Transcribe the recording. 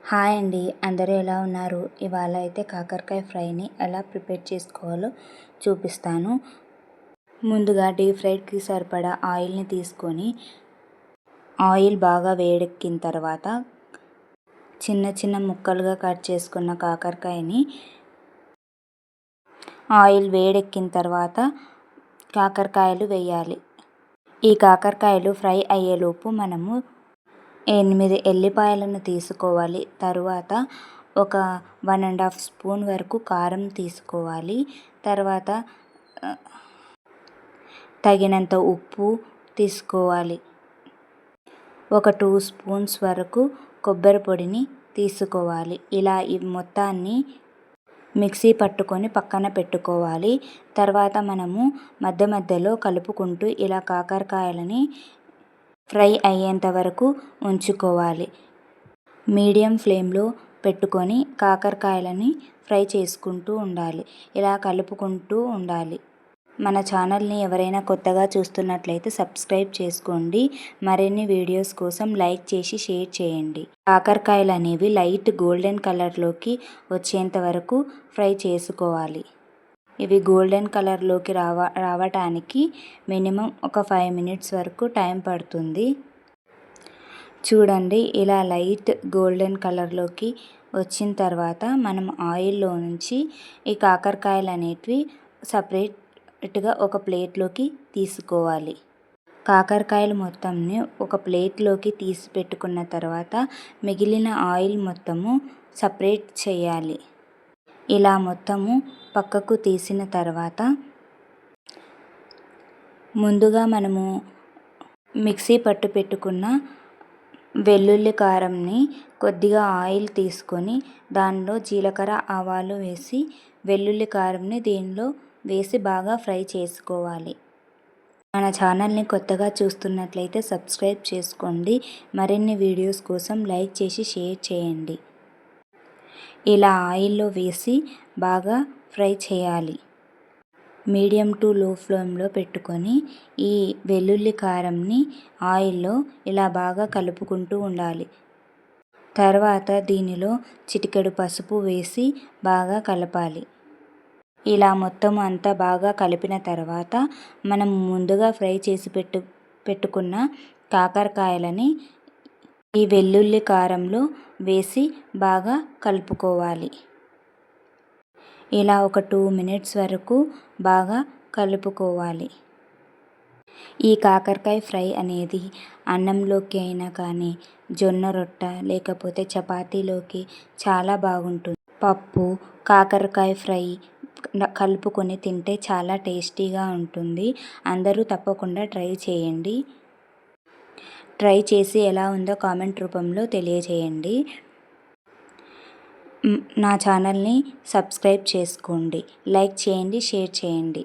Hi అండి, అందరూ ఎలా ఉన్నారు? ఇవాళ అయితే కాకరకాయ ఫ్రైని ఎలా ప్రిపేర్ చేసుకోవాలో చూపిస్తాను. ముందుగా డీప్ ఫ్రైకి సరిపడా ఆయిల్ని తీసుకొని ఆయిల్ బాగా వేడెక్కిన తర్వాత చిన్న చిన్న ముక్కలుగా కట్ చేసుకున్న కాకరకాయని ఆయిల్ వేడెక్కిన తర్వాత కాకరకాయలు వేయాలి. ఈ కాకరకాయలు ఫ్రై అయ్యేలోపు మనము 8 ఎల్లిపాయలను తీసుకోవాలి. తరువాత ఒక 1.5 స్పూన్ వరకు కారం తీసుకోవాలి. తర్వాత తగినంత ఉప్పు తీసుకోవాలి. ఒక 2 స్పూన్స్ వరకు కొబ్బరి పొడిని తీసుకోవాలి. ఇలా ఈ మొత్తాన్ని మిక్సీ పట్టుకొని పక్కన పెట్టుకోవాలి. తర్వాత మనము మధ్య మధ్యలో కలుపుకుంటూ ఇలా కాకరకాయలని ఫ్రై అయ్యేంత వరకు ఉంచుకోవాలి. మీడియం ఫ్లేమ్లో పెట్టుకొని కాకరకాయలని ఫ్రై చేసుకుంటూ ఉండాలి. ఇలా కలుపుకుంటూ ఉండాలి. మన ఛానల్ని ఎవరైనా కొత్తగా చూస్తున్నట్లయితే సబ్స్క్రైబ్ చేసుకోండి. మరిన్ని వీడియోస్ కోసం లైక్ చేసి షేర్ చేయండి. కాకరకాయలు అనేవి లైట్ గోల్డెన్ కలర్లోకి వచ్చేంత వరకు ఫ్రై చేసుకోవాలి. ఇవి గోల్డెన్ కలర్లోకి రావటానికి మినిమం ఒక 5 మినిట్స్ వరకు టైం పడుతుంది. చూడండి, ఇలా లైట్ గోల్డెన్ కలర్లోకి వచ్చిన తర్వాత మనం ఆయిల్లో నుంచి ఈ కాకరకాయలు అనేటివి సపరేట్గా ఒక ప్లేట్లోకి తీసుకోవాలి. కాకరకాయలు మొత్తంని ఒక ప్లేట్లోకి తీసి పెట్టుకున్న తర్వాత మిగిలిన ఆయిల్ మొత్తము సపరేట్ చేయాలి. ఇలా మొత్తము పక్కకు తీసిన తర్వాత ముందుగా మనము మిక్సీ పట్టు పెట్టుకున్న వెల్లుల్లి కారంని కొద్దిగా ఆయిల్ తీసుకొని దానిలో జీలకర్ర ఆవాలు వేసి వెల్లుల్లి కారంని దీనిలో వేసి బాగా ఫ్రై చేసుకోవాలి. మన ఛానల్ని కొత్తగా చూస్తున్నట్లయితే సబ్స్క్రైబ్ చేసుకోండి. మరిన్ని వీడియోస్ కోసం లైక్ చేసి షేర్ చేయండి. ఇలా ఆయిల్లో వేసి బాగా ఫ్రై చేయాలి. మీడియం టు లో ఫ్లేమ్లో పెట్టుకొని ఈ వెల్లుల్లి కారంని ఆయిల్లో ఇలా బాగా కలుపుకుంటూ ఉండాలి. తర్వాత దీనిలో చిటికెడు పసుపు వేసి బాగా కలపాలి. ఇలా మొత్తం అంతా బాగా కలిపిన తర్వాత మనం ముందుగా ఫ్రై చేసి పెట్టుకున్న కాకరకాయలని ఈ వెల్లుల్లి కారంలో వేసి బాగా కలుపుకోవాలి. ఇలా ఒక 2 మినిట్స్ వరకు బాగా కలుపుకోవాలి. ఈ కాకరకాయ ఫ్రై అనేది అన్నంలోకి అయినా కానీ, జొన్న రొట్టె లేకపోతే చపాతీలోకి చాలా బాగుంటుంది. పప్పు, కాకరకాయ ఫ్రై కలుపుకొని తింటే చాలా టేస్టీగా ఉంటుంది. అందరూ తప్పకుండా ట్రై చేయండి. ట్రై చేసి ఎలా ఉందో కామెంట్ రూపంలో తెలియజేయండి. నా ఛానల్ని సబ్స్క్రైబ్ చేసుకోండి. లైక్ చేయండి, షేర్ చేయండి.